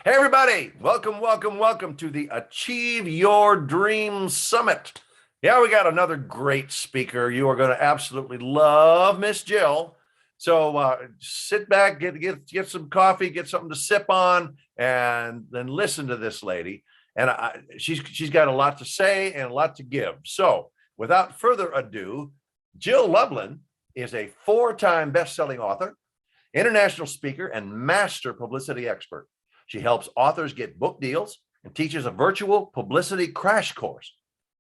Hey, everybody. Welcome to the Achieve Your Dream Summit. Yeah, we got another great speaker. You are going to absolutely love Miss Jill. So sit back, get some coffee, get something to sip on, and then listen to this lady. And she's got a lot to say and a lot to give. So without further ado, Jill Lublin is a four-time best-selling author, international speaker, and master publicity expert. She helps authors get book deals and teaches a virtual publicity crash course.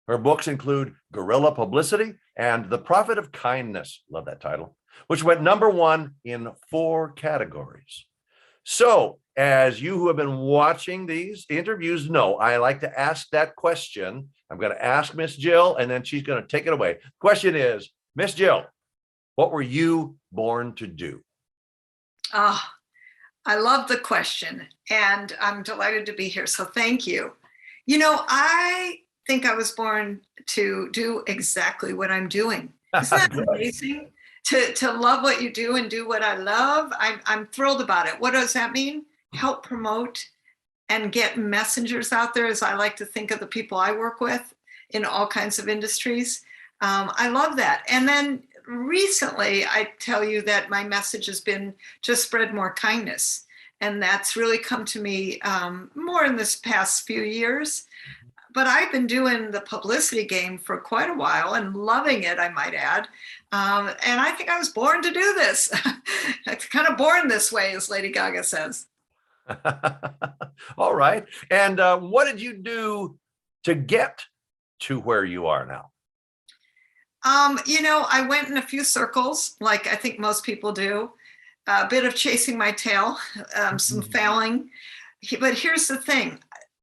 Her books include Guerrilla Publicity and The Profit of Kindness, love that title, which went #1 in 4 categories. So, as you who have been watching these interviews know, I like to ask that question. I'm going to ask Miss Jill, and then she's going to take it away. The question is, Miss Jill, what were you born to do? I love the question, and I'm delighted to be here. So thank you. I think I was born to do exactly what I'm doing. Isn't that amazing? To love what you do and do what I love. I'm thrilled about it. What does that mean? Help promote and get messengers out there, as I like to think of the people I work with in all kinds of industries. I love that. And then recently, I tell you that my message has been to spread more kindness. And that's really come to me more in this past few years. But I've been doing the publicity game for quite a while and loving it, I might add. And I think I was born to do this. I'm kind of born this way, as Lady Gaga says. All right. And what did you do to get to where you are now? I went in a few circles, like I think most people do, a bit of chasing my tail, some failing. But here's the thing.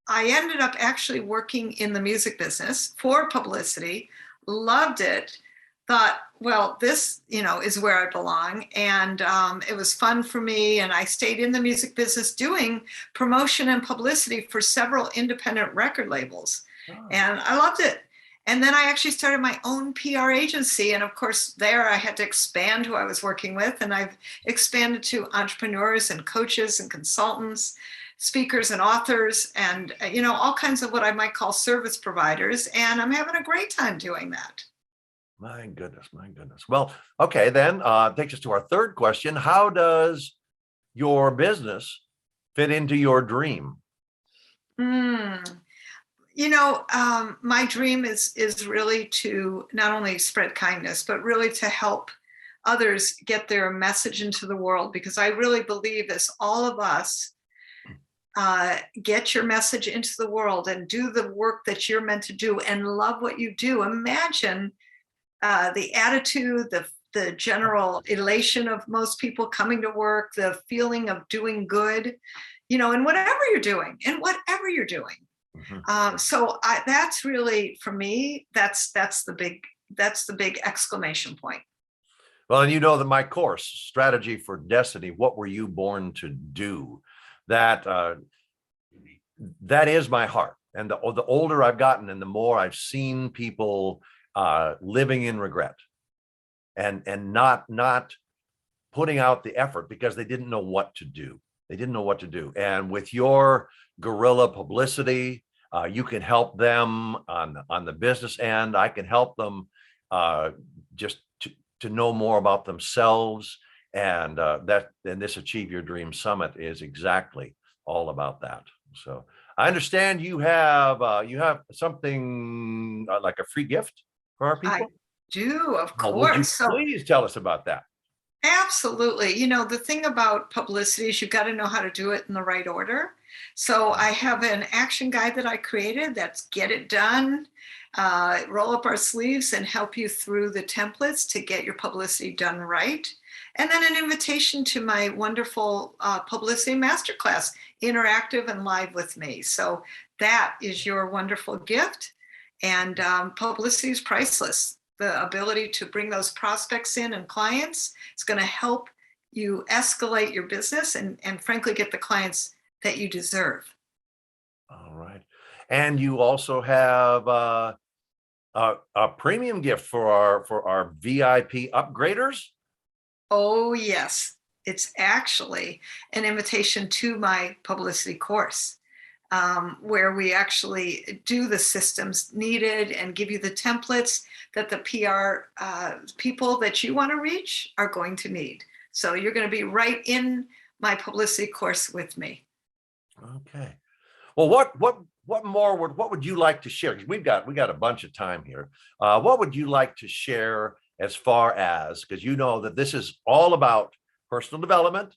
I ended up actually working in the music business for publicity, loved it, thought, well, this, is where I belong. And it was fun for me. And I stayed in the music business doing promotion and publicity for several independent record labels. Oh. And I loved it. And then I actually started my own PR agency. And of course, there I had to expand who I was working with. And I've expanded to entrepreneurs and coaches and consultants, speakers and authors, and, all kinds of what I might call service providers. And I'm having a great time doing that. My goodness. Well, okay, then takes us to our third question. How does your business fit into your dream? My dream is really to not only spread kindness, but really to help others get their message into the world, because I really believe as all of us get your message into the world and do the work that you're meant to do and love what you do. Imagine the attitude, the general elation of most people coming to work, the feeling of doing good, in whatever you're doing, So that's really, for me, that's the big exclamation point. Well, and that my course, Strategy for Destiny, what were you born to do? That is my heart. And the older I've gotten and the more I've seen people living in regret and not putting out the effort because they didn't know what to do. And with your guerrilla publicity, you can help them on the business end. I can help them just to know more about themselves. And this Achieve Your Dream Summit is exactly all about that. So I understand you have something like a free gift for our people. I do, of course. Would you please tell us about that? Absolutely. The thing about publicity is you've got to know how to do it in the right order. So I have an action guide that I created that's get it done, roll up our sleeves and help you through the templates to get your publicity done right. And then an invitation to my wonderful publicity masterclass, interactive and live with me. So that is your wonderful gift. And publicity is priceless. The ability to bring those prospects in and clients is going to help you escalate your business and frankly, get the clients that you deserve. All right. And you also have a premium gift for our VIP upgraders. Oh, yes. It's actually an invitation to my publicity course, where we actually do the systems needed and give you the templates that the PR people that you want to reach are going to need. So you're going to be right in my publicity course with me. Okay. Well, what would you like to share? Because we got a bunch of time here. What would you like to share as far as, because you know that this is all about personal development,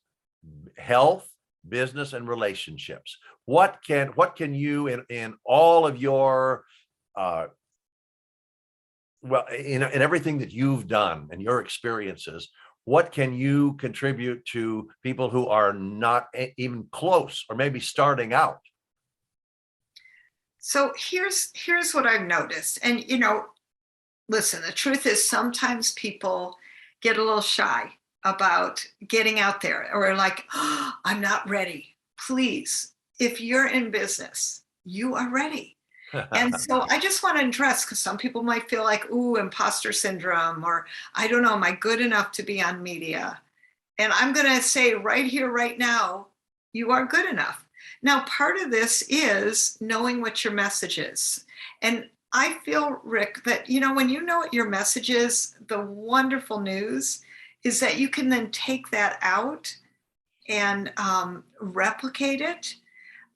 health, business, and relationships. What can you in all of your in everything that you've done and your experiences, what can you contribute to people who are not even close or maybe starting out? So here's what I've noticed. And listen, the truth is sometimes people get a little shy about getting out there, or like, oh, I'm not ready. Please, if you're in business, you are ready. And so I just want to address, because some people might feel like, ooh, imposter syndrome, or I don't know, am I good enough to be on media? And I'm going to say right here, right now, you are good enough. Now, part of this is knowing what your message is. And I feel, Rick, that, when you know what your message is, the wonderful news is that you can then take that out and replicate it.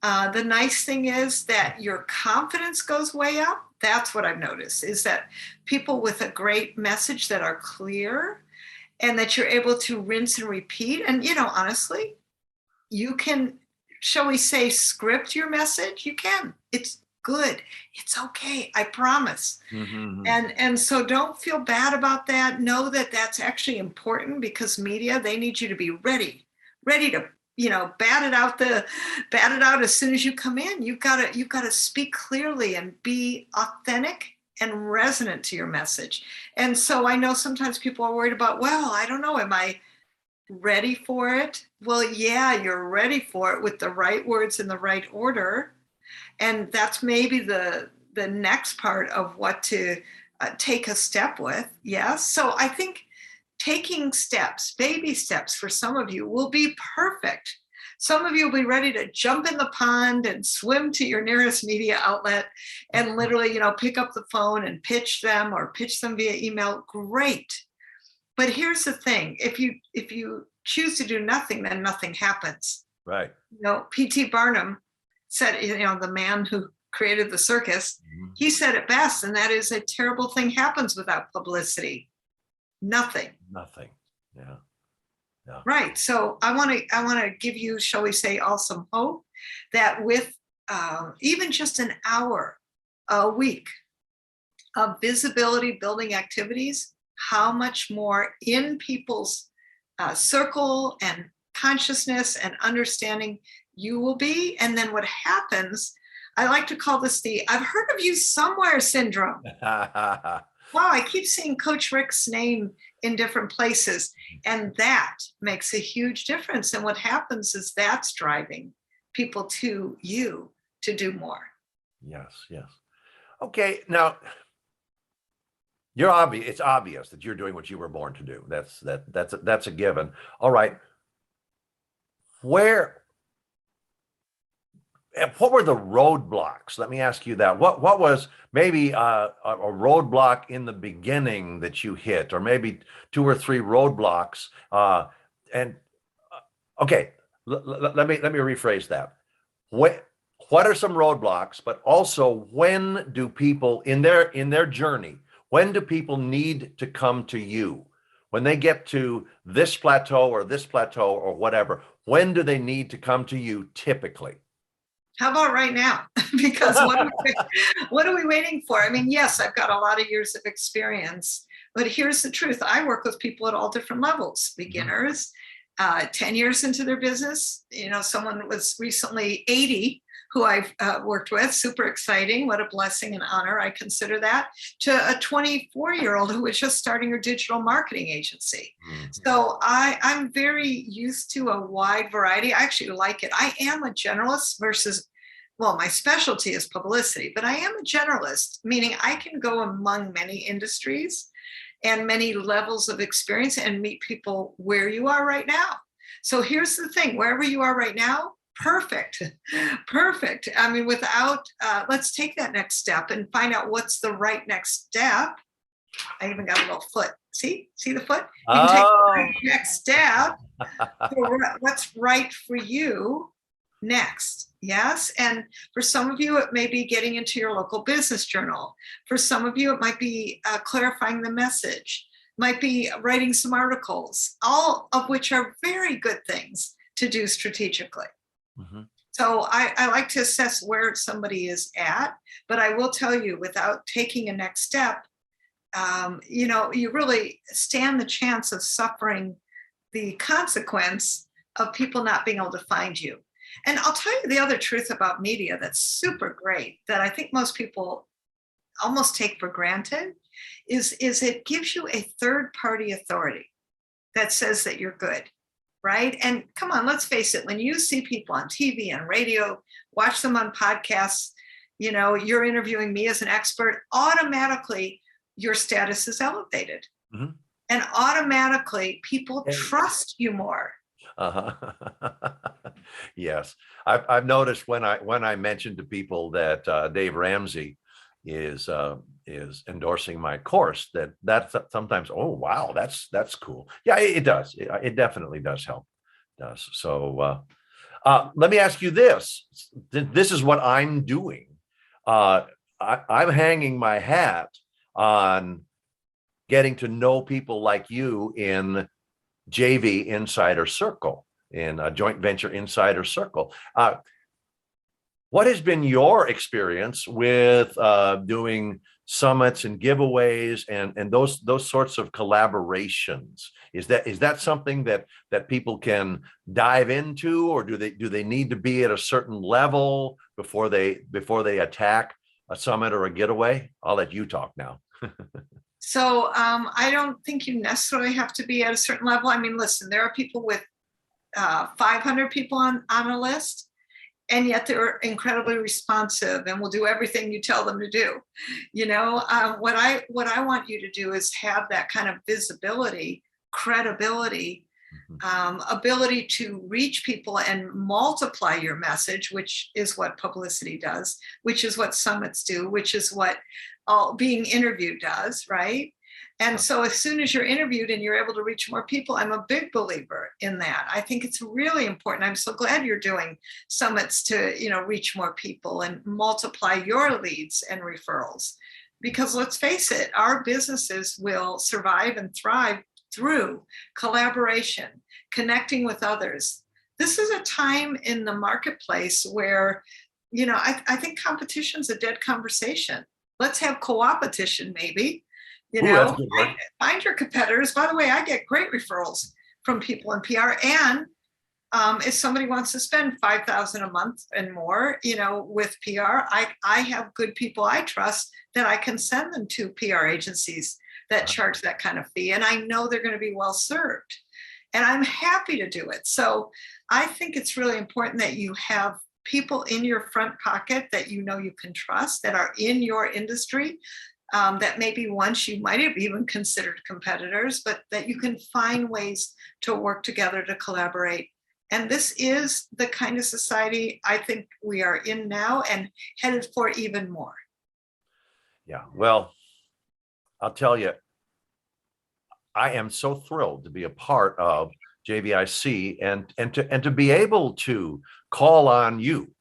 The nice thing is that your confidence goes way up. That's what I've noticed, is that people with a great message that are clear and that you're able to rinse and repeat. And, honestly, you can, shall we say, script your message. You can. It's good. It's okay. I promise. Mm-hmm. And so don't feel bad about that. Know that that's actually important, because media, they need you to be ready to, bat it out as soon as you come in. You've got to speak clearly and be authentic and resonant to your message. And so I know sometimes people are worried about, well, I don't know, am I ready for it? Well, yeah, you're ready for it with the right words in the right order. And that's maybe the next part of what to take a step with. Yes. So I think taking steps, baby steps for some of you will be perfect. Some of you will be ready to jump in the pond and swim to your nearest media outlet and literally, pick up the phone and pitch them via email. Great. But here's the thing. If you choose to do nothing, then nothing happens. Right. P.T. Barnum said, the man who created the circus, he said it best, and that is, a terrible thing happens without publicity. Nothing. Yeah. Right. So I want to give you, shall we say, all some hope that with even just an hour a week of visibility building activities, how much more in people's circle and consciousness and understanding you will be. And then what happens, I like to call this the I've heard of you somewhere syndrome. Wow, I keep seeing Coach Rick's name in different places, and that makes a huge difference. And what happens is that's driving people to you to do more. Yes. Okay, now it's obvious that you're doing what you were born to do. That's a given. All right. What were the roadblocks? Let me ask you that. What was maybe a roadblock in the beginning that you hit, or maybe 2 or 3 roadblocks? Okay, let me rephrase that. What are some roadblocks? But also, when do people in their journey? When do people need to come to you? When they get to this plateau or whatever, when do they need to come to you typically? How about right now? Because what are we waiting for? I mean, yes, I've got a lot of years of experience, but here's the truth. I work with people at all different levels, beginners, 10 years into their business. Someone was recently 80 who I've worked with, super exciting. What a blessing and honor. I consider that, to a 24-year-old who was just starting her digital marketing agency. Mm-hmm. So I'm very used to a wide variety. I actually like it. I am a generalist versus, well, my specialty is publicity, but I am a generalist, meaning I can go among many industries and many levels of experience and meet people where you are right now. So here's the thing, wherever you are right now, perfect, perfect. I mean, let's take that next step and find out what's the right next step. I even got a little foot. See the foot? You can take the right next step for what's right for you next. Yes. And for some of you, it may be getting into your local business journal. For some of you, it might be clarifying the message, might be writing some articles, all of which are very good things to do strategically. Mm-hmm. So I like to assess where somebody is at, but I will tell you, without taking a next step, you really stand the chance of suffering the consequence of people not being able to find you. And I'll tell you the other truth about media that's super great, that I think most people almost take for granted, is it gives you a third party authority that says that you're good, right? And come on, let's face it, when you see people on TV and radio, watch them on podcasts, you're interviewing me as an expert, automatically your status is elevated. Mm-hmm. And automatically people trust you more. Yes, I've noticed when I mentioned to people that Dave Ramsey is endorsing my course, that's sometimes, oh wow, that's cool. Yeah, it does. It definitely does help. It does. So let me ask you this. This is what I'm doing. I'm hanging my hat on getting to know people like you in JV Insider Circle, in a joint venture Insider Circle. What has been your experience with doing summits and giveaways and those sorts of collaborations? Is that something that people can dive into, or do they need to be at a certain level before they attack a summit or a getaway? I'll let you talk now. So I don't think you necessarily have to be at a certain level. I mean, listen, there are people with 500 people on a list, and yet they're incredibly responsive and will do everything you tell them to do. What I want you to do is have that kind of visibility, credibility, ability to reach people and multiply your message, which is what publicity does, which is what summits do, which is what being interviewed does, right? And so as soon as you're interviewed and you're able to reach more people, I'm a big believer in that. I think it's really important. I'm so glad you're doing summits to, reach more people and multiply your leads and referrals. Because let's face it, our businesses will survive and thrive through collaboration, connecting with others. This is a time in the marketplace where, I think competition's a dead conversation. Let's have co-opetition, maybe. Find your competitors. By the way, I get great referrals from people in PR. And if somebody wants to spend $5,000 a month and more, with PR, I have good people I trust that I can send them to PR agencies that charge that kind of fee. And I know they're going to be well served. And I'm happy to do it. So I think it's really important that you have people in your front pocket that you can trust, that are in your industry, that maybe once you might have even considered competitors, but that you can find ways to work together to collaborate. And this is the kind of society I think we are in now and headed for even more. Yeah, well, I'll tell you, I am so thrilled to be a part of JVIC and to be able to call on you,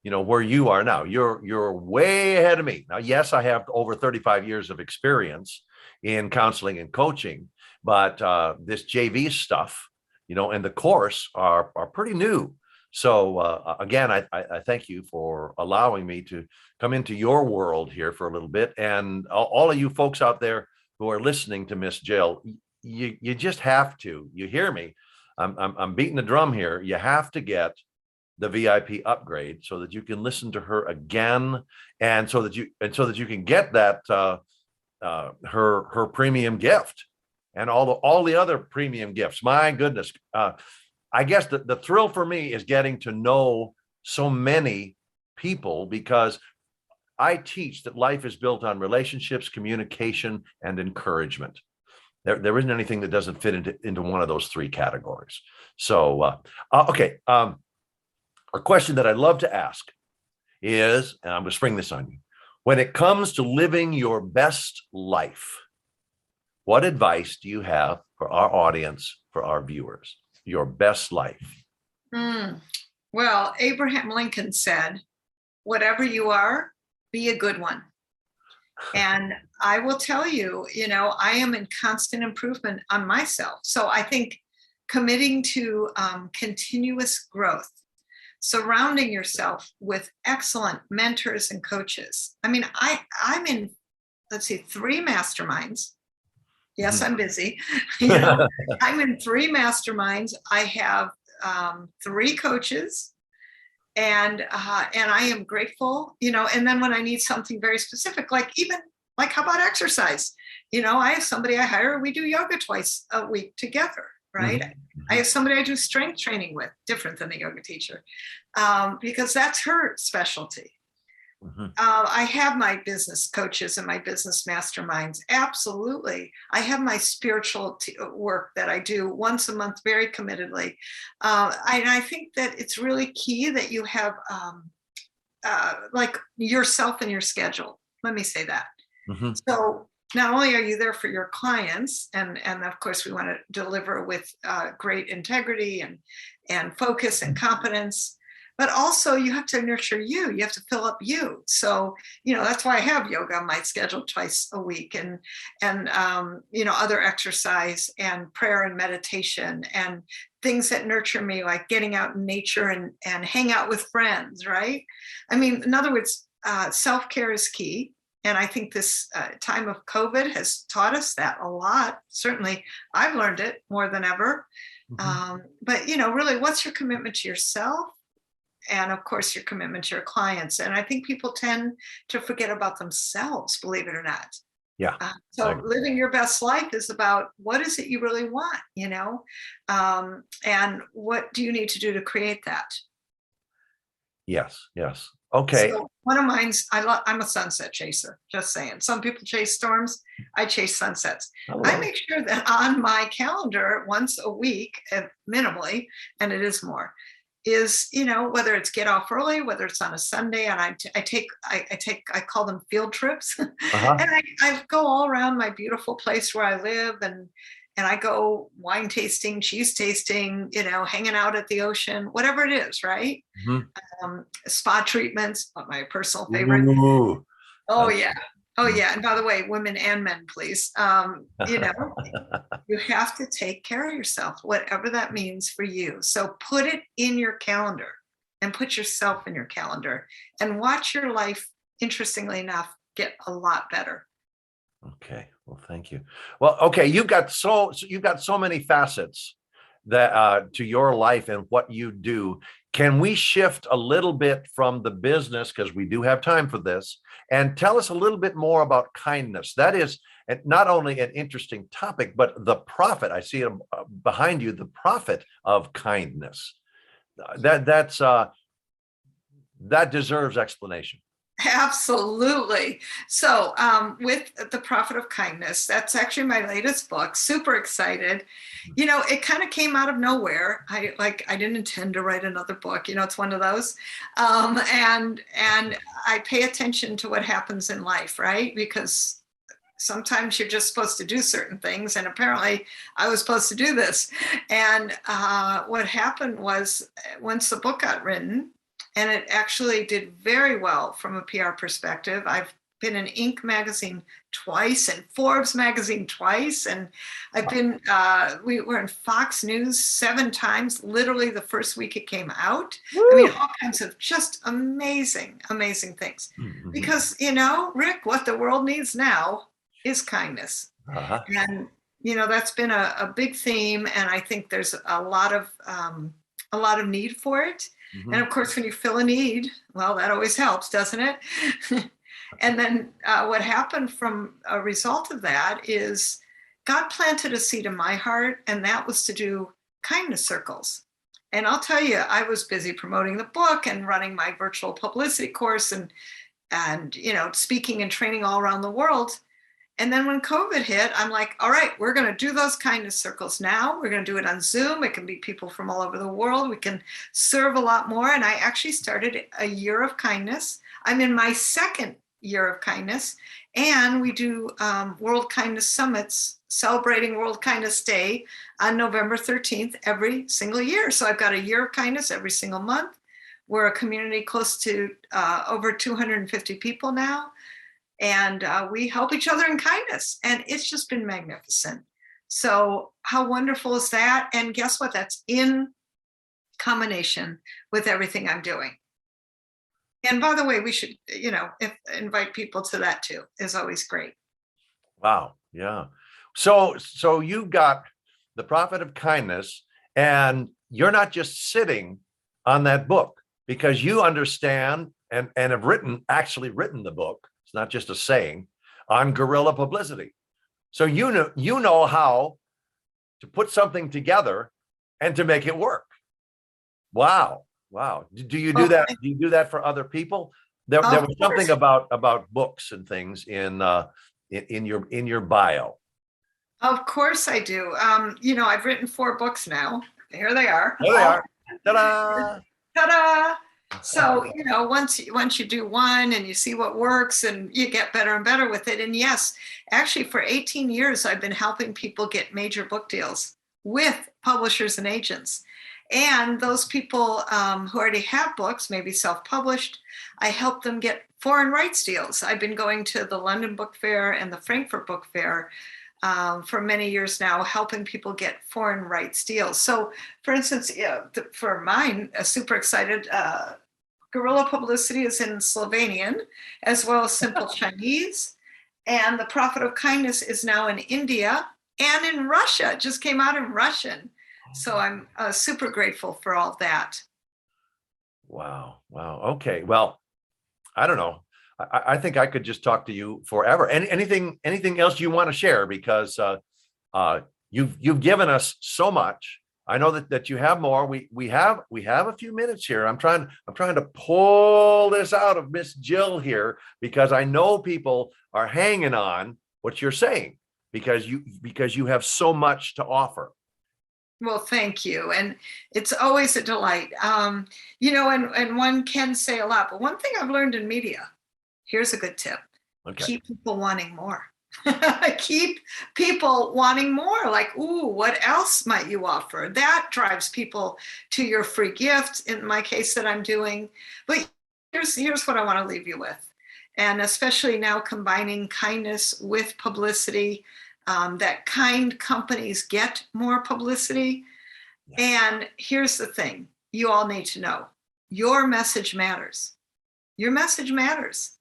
where you are now. You're way ahead of me. Now, yes, I have over 35 years of experience in counseling and coaching, but this JV stuff, and the course are pretty new. So again, I thank you for allowing me to come into your world here for a little bit. And all of you folks out there who are listening to Miss Jill, you just have to. You hear me? I'm beating the drum here. You have to get the VIP upgrade so that you can listen to her again, and so that you can get that her premium gift and all the other premium gifts. My goodness. I guess the thrill for me is getting to know so many people, because I teach that life is built on relationships, communication, and encouragement. There isn't anything that doesn't fit into one of those three categories. So, okay. A question that I love to ask is, and I'm going to spring this on you, when it comes to living your best life, what advice do you have for our audience, for our viewers? Your best life. Well, Abraham Lincoln said, whatever you are, be a good one. And I will tell you, I am in constant improvement on myself. So I think committing to continuous growth, surrounding yourself with excellent mentors and coaches. I mean, I'm in, let's see, 3 masterminds. Yes, I'm busy. I'm in 3 masterminds. I have 3 coaches, and I am grateful. And then when I need something very specific, like how about exercise? I have somebody I hire. We do yoga twice a week together, right? Mm-hmm. I have somebody I do strength training with, different than the yoga teacher, because that's her specialty. Mm-hmm. I have my business coaches and my business masterminds. Absolutely. I have my spiritual work that I do once a month, very committedly. And I think that it's really key that you have like yourself in your schedule. Let me say that. Mm-hmm. So not only are you there for your clients, and of course we want to deliver with great integrity and focus and competence, but also you have to nurture you. You have to fill up you. So, that's why I have yoga on my schedule twice a week, and other exercise and prayer and meditation and things that nurture me, like getting out in nature and hang out with friends, right? I mean, in other words, self-care is key. And I think this time of COVID has taught us that a lot. Certainly, I've learned it more than ever. Mm-hmm. But, really, what's your commitment to yourself? And of course, your commitment to your clients. And I think people tend to forget about themselves, believe it or not. Yeah. So living your best life is about what is it you really want, and what do you need to do to create that? Yes. Okay. So one of mine's, I'm a sunset chaser, just saying. Some people chase storms. I chase sunsets. I make sure that on my calendar once a week, minimally, and it is more, is, whether it's get off early, whether it's on a Sunday, and I call them field trips. Uh-huh. And I go all around my beautiful place where I live, and I go wine tasting, cheese tasting, hanging out at the ocean, whatever it is, right? Mm-hmm. Spa treatments, my personal favorite. Ooh, oh, yeah. Oh, yeah. And by the way, women and men, please. You have to take care of yourself, whatever that means for you. So put it in your calendar and put yourself in your calendar and watch your life, interestingly enough, get a lot better. Okay. Well, thank you. Well, okay. You've got so many facets that to your life and what you do. Can we shift a little bit from the business, because we do have time for this, and tell us a little bit more about kindness? That is not only an interesting topic, but the profit. I see it behind you, the profit of kindness. That deserves explanation. Absolutely. So with the Profit of Kindness, that's actually my latest book. Super excited. It kind of came out of nowhere. I didn't intend to write another book. It's one of those. And I pay attention to what happens in life, right? Because sometimes you're just supposed to do certain things. And apparently I was supposed to do this. And what happened was, once the book got written, and it actually did very well from a PR perspective. I've been in Inc. magazine twice and Forbes magazine twice. And I've been, we were in Fox News 7 times, literally the first week it came out. Woo! I mean, all kinds of just amazing, amazing things. Mm-hmm. Because, Rick, what the world needs now is kindness. Uh-huh. And, that's been a big theme. And I think there's a lot of need for it. Mm-hmm. And of course, when you fill a need, well, that always helps, doesn't it? And then what happened from a result of that is God planted a seed in my heart, and that was to do kindness circles. And I'll tell you, I was busy promoting the book and running my virtual publicity course and speaking and training all around the world. And then when COVID hit, I'm like, all right, we're going to do those kindness circles now. We're going to do it on Zoom. It can be people from all over the world. We can serve a lot more. And I actually started a year of kindness. I'm in my second year of kindness. And we do World Kindness Summits celebrating World Kindness Day on November 13th every single year. So I've got a year of kindness every single month. We're a community close to over 250 people now. And we help each other in kindness. And it's just been magnificent. So how wonderful is that? And guess what? That's in combination with everything I'm doing. And by the way, we should, invite people to that too. Is always great. Wow. Yeah. So you've got the Prophet of Kindness, and you're not just sitting on that book, because you understand and have actually written the book. It's not just a saying, on guerrilla publicity. So you know how to put something together and to make it work. Wow. Wow. Do you do that? Do you do that for other people? There was something about books and things in your bio. Of course I do. I've written 4 books now. Here they are. There they are. Ta-da! Ta-da! So, once you do one and you see what works, and you get better and better with it. And yes, actually for 18 years, I've been helping people get major book deals with publishers and agents. And those people who already have books, maybe self-published, I help them get foreign rights deals. I've been going to the London Book Fair and the Frankfurt Book Fair for many years now, helping people get foreign rights deals. So, for instance, for mine, super excited, guerrilla publicity is in Slovenian, as well as simple Chinese. And the Prophet of Kindness is now in India and in Russia. It just came out in Russian. So I'm super grateful for all that. Wow. Okay. Well, I don't know. I think I could just talk to you forever. Anything else you want to share? Because you've given us so much. I know that you have more. We have a few minutes here. I'm trying to pull this out of Miss Jill here, because I know people are hanging on what you're saying, because you have so much to offer. Well, thank you. And it's always a delight. And one can say a lot, but one thing I've learned in media, here's a good tip. Okay. Keep people wanting more. Keep people wanting more. Like, ooh, what else might you offer? That drives people to your free gift, in my case that I'm doing. But here's what I want to leave you with. And especially now combining kindness with publicity, that kind companies get more publicity. Yeah. And here's the thing you all need to know. Your message matters. Your message matters.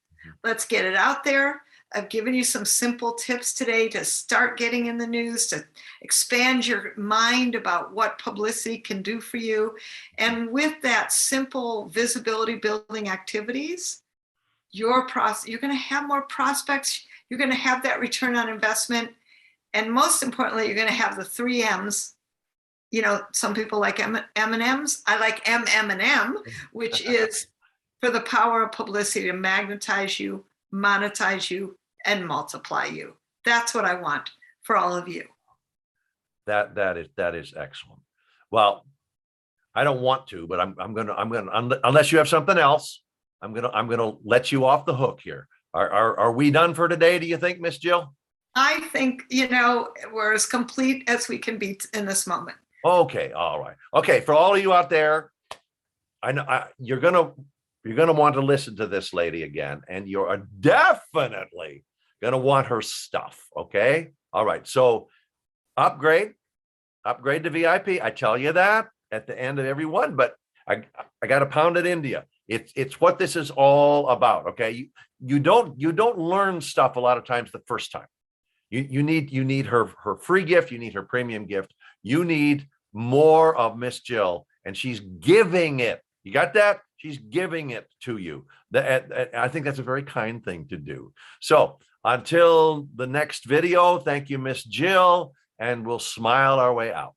Let's get it out there. I've given you some simple tips today to start getting in the news, to expand your mind about what publicity can do for you. And with that simple visibility building activities, you're going to have more prospects. You're going to have that return on investment. And most importantly, you're going to have the 3 M's. Some people like M&Ms. I like M&M, which is for the power of publicity to magnetize you, monetize you, and multiply you. That's what I want for all of you. That is excellent. Well, I don't want to, but I'm gonna unless you have something else, I'm gonna let you off the hook here. Are we done for today, do you think, Miss Jill? I think, we're as complete as we can be in this moment. Okay. All right. Okay. For all of you out there, I know you're going to want to listen to this lady again, and you're definitely going to want her stuff. Okay. All right. So upgrade to VIP. I tell you that at the end of every one, but I got to pound it into you. It's what this is all about. Okay. You don't learn stuff a lot of times the first time. You need her free gift. You need her premium gift. You need more of Miss Jill, and she's giving it. You got that? She's giving it to you. I think that's a very kind thing to do. So until the next video, thank you, Miss Jill, and we'll smile our way out.